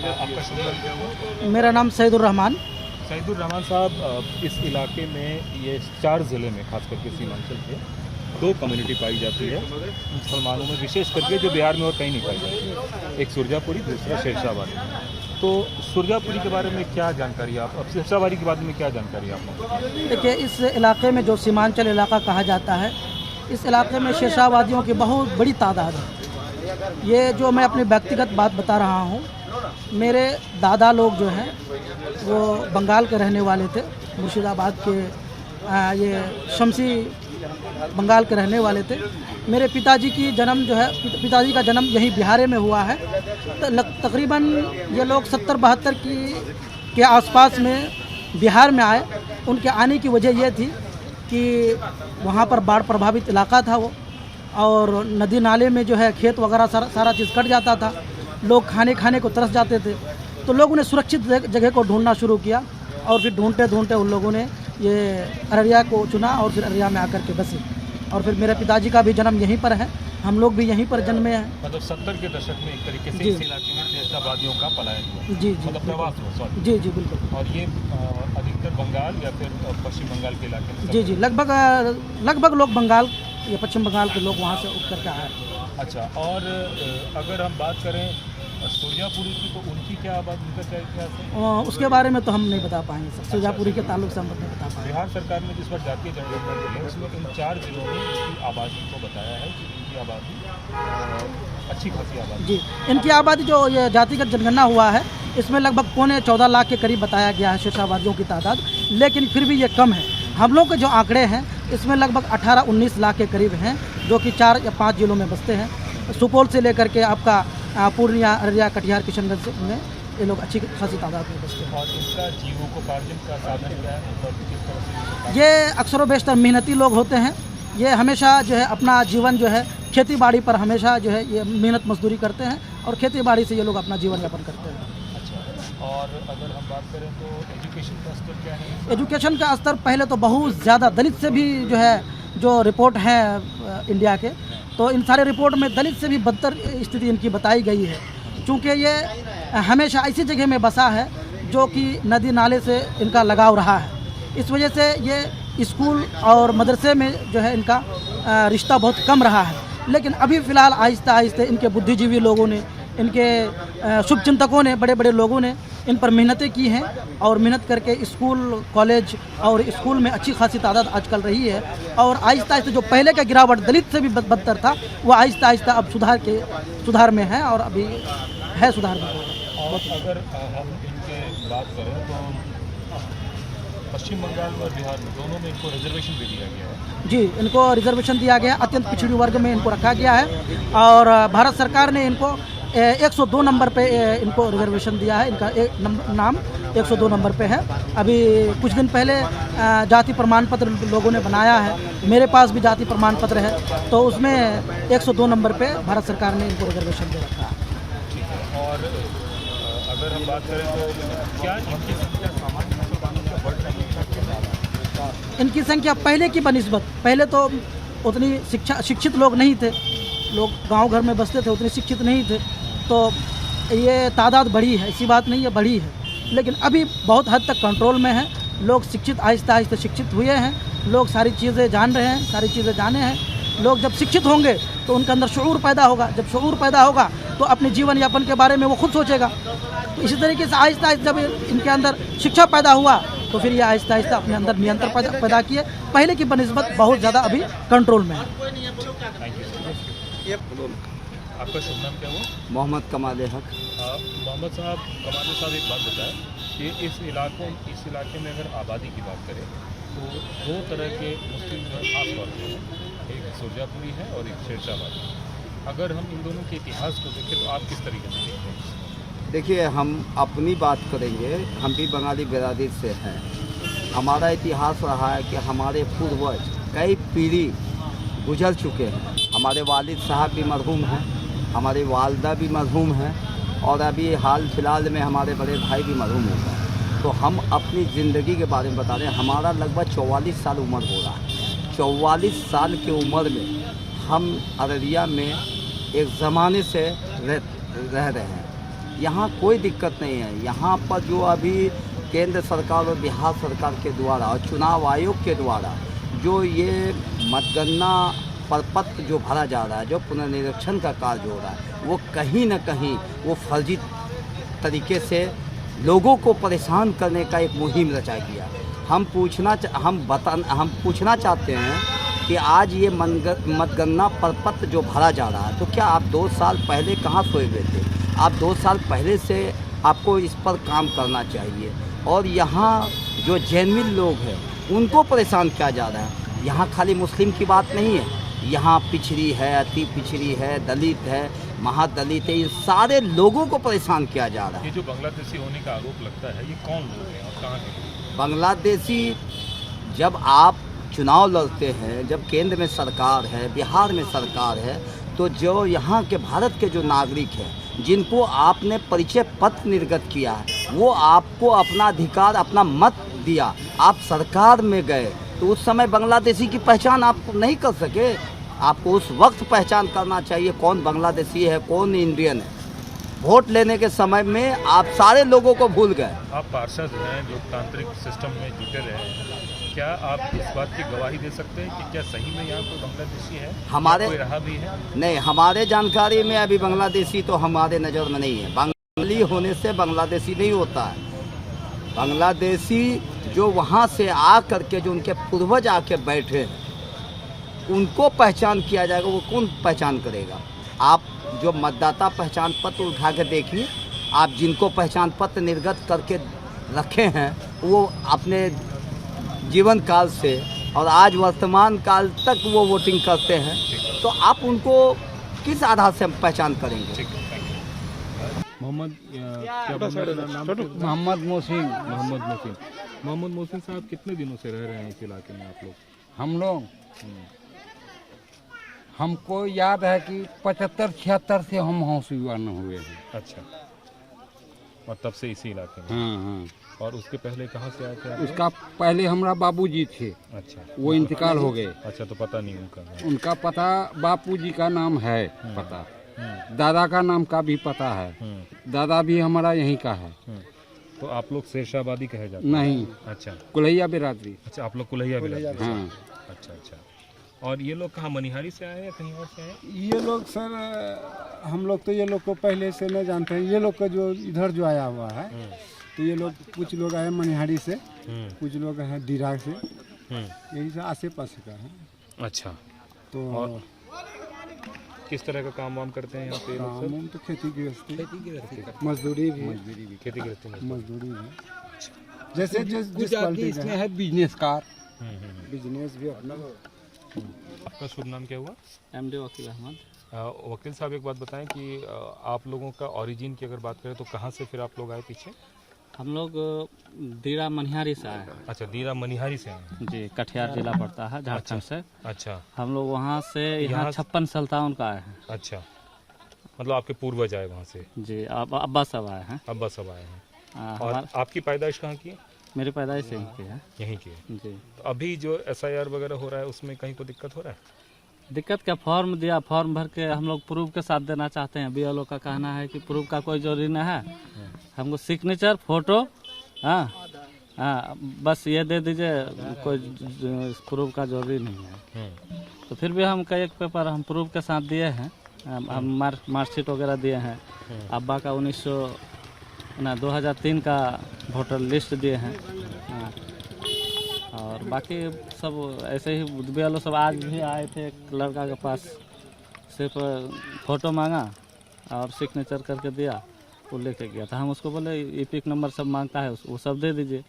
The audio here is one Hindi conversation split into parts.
आपका शुभ नाम क्या हुआ? मेरा नाम सईदुर रहमान। सईदुर रहमान साहब, इस इलाके में ये 4 ज़िले में खास करके सीमांचल के 2 कम्युनिटी पाई जाती है मुसलमानों में, विशेष करके जो बिहार में और कहीं नहीं पाई जाती है। एक सुरजापुरी, दूसरा शेरशाहबादी। तो सुरजापुरी के बारे में क्या जानकारी आप, अब शेरशाहबादी के बारे में क्या जानकारी आपको? देखिए, इस इलाके में जो सीमांचल इलाका कहा जाता है, इस इलाके में शेरशाहवादियों की बहुत बड़ी तादाद है। ये जो मैं अपनी व्यक्तिगत बात बता रहा हूँ, मेरे दादा लोग जो हैं वो बंगाल के रहने वाले थे, मुर्शिदाबाद के ये शमसी बंगाल के रहने वाले थे। मेरे पिताजी की जन्म जो है, पिताजी का जन्म यहीं बिहार में हुआ है। तकरीबन ये लोग 70-72 के आसपास में बिहार में आए। उनके आने की वजह यह थी कि वहाँ पर बाढ़ प्रभावित इलाका था वो, और नदी नाले में जो है खेत वगैरह सारा चीज़ कट जाता था। लोग खाने को तरस जाते थे। तो लोगों ने सुरक्षित जगह को ढूंढना शुरू किया, और फिर ढूंढते उन लोगों ने ये अररिया को चुना, और फिर अररिया में आकर के बसे। और फिर मेरे पिताजी का भी जन्म यहीं पर है, हम लोग भी यहीं पर जन्मे हैं। मतलब 70 के दशक में एक तरीके से इस इलाके में शेरशाहवादियों का पलायन हुआ। जी, मतलब प्रवास हुआ, सॉरी। जी बिल्कुल। और ये अधिकतर बंगाल या फिर पश्चिम बंगाल के इलाके में? जी, लगभग लोग बंगाल या पश्चिम बंगाल के लोग वहाँ से उठ करके आए। अच्छा, और अगर हम बात करें सुरजापुरी की, तो उनकी क्या आबादी, उनका क्या इतिहास है? उसके बारे में तो हम नहीं बता पाएंगे। सुरजापुरी के ताल्लुक से हम नहीं बता पाएंगे। बिहार सरकार ने जिस वक्त जातीय जनगणना की है, उसमें इन 4 जिलों में इनकी आबादी को बताया है कि इनकी आबादी अच्छी खासी आबादी। जी, इनकी आबादी जो ये जातिगत जनगणना हुआ है, इसमें लगभग 14.25 लाख के करीब बताया गया है शेरशाहवादियों की तादाद, लेकिन फिर भी ये कम है। हम लोग के जो आंकड़े हैं, इसमें लगभग 18-19 लाख के करीब हैं, जो कि 4 या 5 जिलों में बसते हैं। सुपौल से लेकर के आपका पूर्णिया, अररिया, कटिहार, किशनगंज में ये लोग अच्छी खासी तादाद में बसते हैं। और इनका जीविकोपार्जन का साधन क्या है, और किस तरह से? ये अक्सर बेशतर मेहनती लोग होते हैं। ये हमेशा जो है अपना जीवन जो है खेती बाड़ी पर हमेशा जो है ये मेहनत मजदूरी करते हैं, और खेती बाड़ी से ये लोग अपना जीवन यापन करते हैं। अच्छा, और अगर हम बात करें तो एजुकेशन का स्तर क्या है? एजुकेशन का स्तर पहले तो बहुत ज़्यादा, दलित से भी जो है, जो रिपोर्ट है इंडिया के, तो इन सारे रिपोर्ट में दलित से भी बदतर स्थिति इनकी बताई गई है। चूँकि ये हमेशा ऐसी जगह में बसा है जो कि नदी नाले से इनका लगाव रहा है। इस वजह से ये स्कूल और मदरसे में जो है इनका रिश्ता बहुत कम रहा है। लेकिन अभी फ़िलहाल आहिस्ते इनके बुद्धिजीवी लोगों ने, इनके शुभचिंतकों ने, बड़े बड़े लोगों ने इन पर मेहनतें की हैं, और मेहनत करके स्कूल, कॉलेज और स्कूल में अच्छी खासी तादाद आजकल रही है। और आहिस्ता जो पहले का गिरावट दलित से भी बदतर था, वो आहिस्ता अब सुधार में है, और अभी है सुधार में। और अगर हम इनके बात करें तो पश्चिम बंगाल और बिहार में दोनों में इनको रिजर्वेशन भी दिया गया है? जी, इनको रिजर्वेशन दिया गया है। अत्यंत पिछड़ी वर्ग में इनको रखा गया है, और भारत सरकार ने इनको 102 नंबर पे इनको रिजर्वेशन दिया है। इनका नाम 102 नंबर पे है। अभी कुछ दिन पहले जाति प्रमाण पत्र लोगों ने बनाया है, मेरे पास भी जाति प्रमाण पत्र है, तो उसमें 102 नंबर पे भारत सरकार ने इनको रिजर्वेशन दे रखा है। ठीक है, और अगर हम बात करें तो क्या इनकी संख्या सामान्य मुसलमानों से बढ़ रही है? इनकी संख्या पहले की बनिस्बत, पहले तो उतनी शिक्षित लोग नहीं थे, लोग गांव घर में बसते थे, उतने शिक्षित नहीं थे, तो ये तादाद बढ़ी है, ऐसी बात नहीं है, बढ़ी है। लेकिन अभी बहुत हद तक कंट्रोल में है। लोग शिक्षित, आहिस्ता शिक्षित हुए हैं, लोग सारी चीज़ें जान रहे हैं, सारी चीज़ें जाने हैं। लोग जब शिक्षित होंगे तो उनके अंदर शऊर पैदा होगा, जब शऊर पैदा होगा तो अपने जीवन यापन के बारे में वो खुद सोचेगा। तो इसी तरीके से आहिस्ता जब इनके अंदर शिक्षा पैदा हुआ, तो फिर ये आहिस्ता अपने अंदर नियंत्रण पैदा किए। पहले की बनिस्बत बहुत ज़्यादा अभी कंट्रोल में है। आपका शुभ नाम क्या हुआ? मोहम्मद कमाल हक। मोहम्मद साहब, कमाल साहब, एक बात बताएं कि इस इलाके में अगर आबादी की बात करें तो 2 तरह के मुस्लिम जो खास तौर पर, एक सुरजापुरी है और एक शेरशाहवादी। अगर हम इन दोनों के इतिहास को देखें तो आप किस तरीके से देखते हैं? देखिए, हम अपनी बात करेंगे, हम भी बंगाली बिरादरी से हैं। हमारा इतिहास रहा है कि हमारे पूर्वज कई पीढ़ी गुजर चुके हैं। हमारे वालिद साहब भी मरहूम हैं, हमारी वालदा भी मरहूम हैं, और अभी हाल फिलहाल में हमारे बड़े भाई भी मरहूम हो गए। तो हम अपनी ज़िंदगी के बारे में बता रहे हैं। हमारा लगभग 44 साल उम्र हो रहा है। 44 साल की उम्र में हम अररिया में एक ज़माने से रह रहे हैं। यहाँ कोई दिक्कत नहीं है। यहाँ पर जो अभी केंद्र सरकार और बिहार सरकार के द्वारा और चुनाव आयोग के द्वारा जो ये मतगणना प्रपत्र जो भरा जा रहा है, जो पुनर्निरीक्षण का कार्य हो रहा है, वो कहीं न कहीं वो फर्जी तरीके से लोगों को परेशान करने का एक मुहिम रचा गया। हम पूछना चाहते हैं कि आज ये मतगणना प्रपत्र जो भरा जा रहा है, तो क्या आप 2 साल पहले कहाँ सोए हुए थे? आप 2 साल पहले से आपको इस पर काम करना चाहिए। और यहाँ जो जेन्युइन लोग हैं उनको परेशान किया जा रहा है। यहाँ खाली मुस्लिम की बात नहीं है, यहाँ पिछड़ी है, अति पिछड़ी है, दलित है, महादलित है, इन सारे लोगों को परेशान किया जा रहा है। ये जो बांग्लादेशी होने का आरोप लगता है, ये कौन लोग हैं और कहाँ के? बांग्लादेशी जब आप चुनाव लड़ते हैं, जब केंद्र में सरकार है, बिहार में सरकार है, तो जो यहाँ के भारत के जो नागरिक हैं, जिनको आपने परिचय पत्र निर्गत किया है, वो आपको अपना अधिकार, अपना मत दिया, आप सरकार में गए, तो उस समय बांग्लादेशी की पहचान आप नहीं कर सके। आपको उस वक्त पहचान करना चाहिए कौन बांग्लादेशी है, कौन इंडियन है। वोट लेने के समय में आप सारे लोगों को भूल गए। आप पार्षद हैं, लोकतांत्रिक सिस्टम में जुटे रहे हैं, क्या आप इस बात की गवाही दे सकते हैं कि क्या सही में यहाँ कोई बांग्लादेशी है? हमारे कोई रहा भी है? नहीं, हमारे जानकारी में अभी बांग्लादेशी तो हमारे नज़र में नहीं है। बंगाली होने से बांग्लादेशी नहीं होता है। बांग्लादेशी जो वहाँ से आ करके जो उनके पूर्वज आके बैठे हैं, उनको पहचान किया जाएगा। वो कौन पहचान करेगा? आप जो मतदाता पहचान पत्र उठा के देखिए, आप जिनको पहचान पत्र निर्गत करके रखे हैं, वो अपने जीवन काल से और आज वर्तमान काल तक वो वोटिंग करते हैं, तो आप उनको किस आधार से पहचान करेंगे? मोहम्मद क्या नाम? मोहम्मद मोहसिन। मोहम्मद मोहसिन साहब कितने दिनों से रह रहे हैं इस इलाके में आप लोग? हम लोग हमको याद है कि 75-76 से हम हौसुआन हुए हैं। अच्छा, और तब से इसी इलाके में? हाँ। और उसके पहले कहाँ से आए थे आप? उसका पहले हमारा बाबूजी थे। अच्छा, वो इंतकाल हो गए। अच्छा, तो पता नहीं उनका? उनका पता बापूजी का नाम है पता, दादा का नाम का भी पता है। दादा भी हमारा यहीं का है। तो आप लोग शेरशाहबादी कहे जाते हैं? नहीं, अच्छा, कुल्हैया बिरादरी। अच्छा, आप लोग कुल्हैया बिरादरी से? हाँ। अच्छा। और ये लोग कहाँ मनिहारी से आए हैं या कहीं और से आए? ये लोग सर, हम लोग तो ये लोग को पहले से नहीं जानते हैं। ये लोग का जो इधर जो आया हुआ है, तो ये लोग कुछ लोग आए मनिहारी से, कुछ लोग हैं डीरा से, यही से आसे पास का है। अच्छा, तो और किस तरह का काम वाम करते हैं यहाँ पे? काम तो खेती गृहस्थी, मजदूरी भी, खेती गृहस्थी में? मजदूरी भी, जैसे जिस क्वालिटी का इसमें है बिजनेस कार। बिजनेस भी अपना। आपका शुभ नाम क्या हुआ? MD वकील अहमद। वकील साहब, एक बात बताएं कि आप लोगों का ओरिजिन की अगर बात करें तो कहाँ से फिर आप लोग आए पीछे? हम लोग दीरा मनिहारी से आए हैं। अच्छा, दीरा मनिहारी से आए हैं? जी, कटिहार जिला पड़ता है झारखंड से। अच्छा, हम लोग वहाँ से यहाँ 56 सल्तान का आए हैं। अच्छा, मतलब आपके पूर्वज आए वहाँ से? जी, अब अब्बा सब आए हैं। अब्बा सब आए हैं। और हमार आपकी पैदाइश कहाँ की है? मेरी पैदाइश यहीं की है। यहीं की है। जी। तो अभी जो SIR वगैरह हो रहा है उसमें कहीं को दिक्कत हो रहा है? दिक्कत क्या, फॉर्म दिया, फॉर्म भर के हम लोग प्रूफ के साथ देना चाहते हैं। BLO का कहना है कि प्रूफ का कोई जरूरी नहीं है, हमको सिग्नेचर, फोटो, हाँ, बस ये दे दीजिए, कोई प्रूफ का जरूरी नहीं है। तो फिर भी हम कई एक पेपर हम प्रूफ के साथ दिए हैं। हम मार्कशीट वगैरह दिए हैं। अब्बा का 2003 का वोटर लिस्ट दिए हैं। हाँ। और बाकी सब ऐसे ही BLO सब आज भी आए थे। एक लड़का के पास सिर्फ फ़ोटो मांगा और सिग्नेचर करके दिया, वो लेके गया था। हम उसको बोले EPIC नंबर सब मांगता है, वो सब दे दीजिए।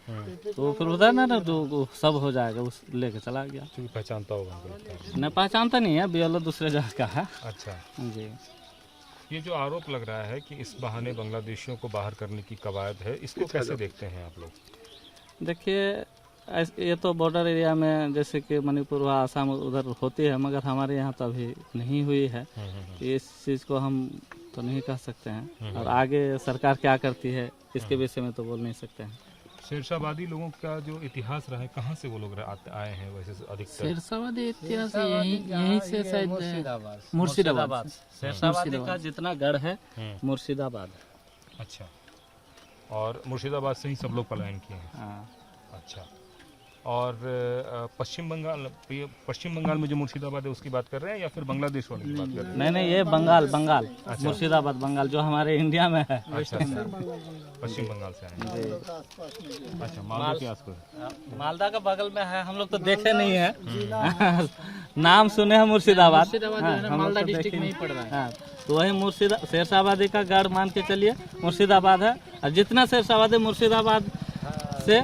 तो फिर होता है ना, तो सब हो जाएगा, उस लेके चला गया। क्योंकि पहचानता होगा हमको लगता है। नहीं, पहचानता नहीं है, BLO दूसरे जगह का है। अच्छा, जी। ये जो आरोप लग रहा है कि इस बहाने बांग्लादेशियों को बाहर करने की कवायद है, इसको कैसे देखते हैं आप लोग? देखिए, ये तो बॉर्डर एरिया में जैसे कि मणिपुर व आसाम उधर होती है, मगर हमारे यहाँ तो अभी नहीं हुई है। इस चीज़ को हम तो नहीं कह सकते हैं। और आगे सरकार क्या करती है इसके विषय में तो बोल नहीं सकते हैं। शेरशाहबादी लोगों का जो इतिहास रहा है, कहाँ से वो लोग आए हैं वैसे अधिकतर? शेरशाहबादी इतिहास यहीं से शायद मुर्शिदाबाद। शेरशाहबादी का जितना गढ़ है मुर्शिदाबाद। अच्छा, और मुर्शिदाबाद से ही सब लोग पलायन किए हैं। हाँ। अच्छा, और पश्चिम बंगाल में जो मुर्शिदाबाद है उसकी बात कर रहे हैं या फिर बांग्लादेश वाले की बात कर रहे हैं? नहीं, ये बंगाल मुर्शिदाबाद बंगाल जो हमारे इंडिया में है। अच्छा, पश्चिम बंगाल से आए हैं। अच्छा, मालदा के आसपास। मालदा का बगल में है, हम लोग तो देखे नहीं है। नाम सुने हैं मुर्शिदाबाद, मालदा डिस्ट्रिक्ट में ही पड़ रहा है। तो वही शेरशाहबादी का गढ़ मान के चलिए मुर्शिदाबाद है। और जितना शेरशाहबादी मुर्शिदाबाद से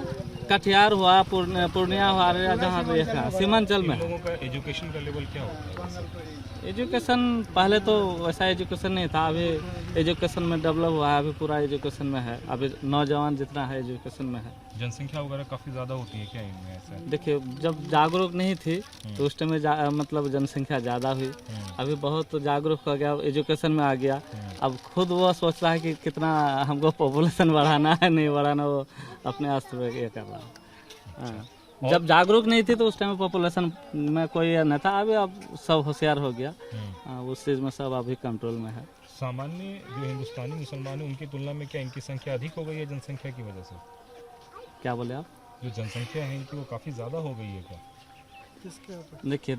कटिहार हुआ, पूर्णिया हुआ, जहाँ भी सीमांचल में। लोगों का एजुकेशन का लेवल क्या होता है? एजुकेशन पहले तो वैसा एजुकेशन नहीं था, अभी एजुकेशन में डेवलप हुआ है, अभी पूरा एजुकेशन में है, अभी नौजवान जितना है एजुकेशन में है। जनसंख्या वगैरह काफ़ी ज़्यादा होती है क्या इनमें ऐसा? देखिए, जब जागरूक नहीं थी तो उस टाइम में मतलब जनसंख्या ज़्यादा हुई, अभी बहुत जागरूक हो गया, एजुकेशन में आ गया। अब खुद वो सोच रहा है कि कितना हमको पॉपुलेशन बढ़ाना है, नहीं बढ़ाना, वो अपने अस्त्र पे ये कर रहा है। हाँ। जब जागरूक नहीं थी तो उस टाइम पॉपुलेशन में कोई नहीं था, अभी अब सब होशियार हो गया। उस चीज़ में सब अभी कंट्रोल में है। सामान्य जो हिंदुस्तानी मुसलमान हैं उनकी तुलना में क्या इनकी संख्या अधिक हो गई है जनसंख्या की वजह से? क्या बोले आप? जो जनसंख्या है इनकी वो काफ़ी ज़्यादा हो गई है क्या? देखिए,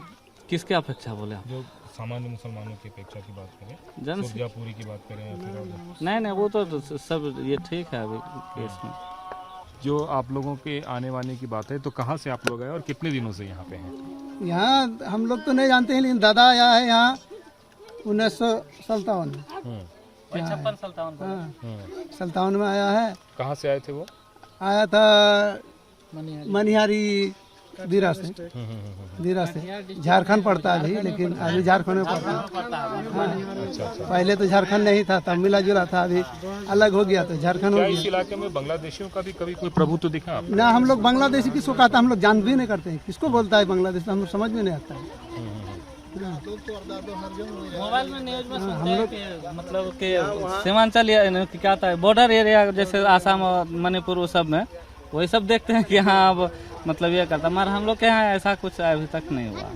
किसके अपेक्षा बोले आप? जो सामान्य मुसलमानों की अपेक्षा की बात करें, जनसंख्या सुरजापुरी की बात करें या फिर और नहीं, वो तो सब ये ठीक है अभी केस में। जो आप लोगों के आने वाने की बात है, तो कहाँ से आप लोग आए और कितने दिनों से यहाँ पे हैं? यहाँ हम लोग तो नहीं जानते हैं, लेकिन दादा आया है यहाँ 1957 में। 57 में आया है। कहाँ से आए थे वो? आया था मनिहारी दीरा से। झारखंड पड़ता है अभी, लेकिन अभी झारखंड में पड़ता है। पहले तो झारखंड नहीं था, तब मिला जुला था, अभी अलग हो गया तो झारखंड हो क्या गया। इस इलाके में बांग्लादेशियों का भी कभी कोई प्रभुत्व दिखा आपको? ना, हम लोग बांग्लादेशी किसको कहता है हम लोग जान भी नहीं करते हैं, किसको बोलता है बांग्लादेश, हम लोग समझ में नहीं आता है। मोबाइल में न्यूज में सुनते हैं कि मतलब कि सीमांचल क्या था, बॉर्डर एरिया जैसे आसाम और मणिपुर, वो सब में वही सब देखते हैं कि हाँ अब मतलब ये करता, मगर हम लोग के यहाँ ऐसा कुछ अभी तक नहीं हुआ।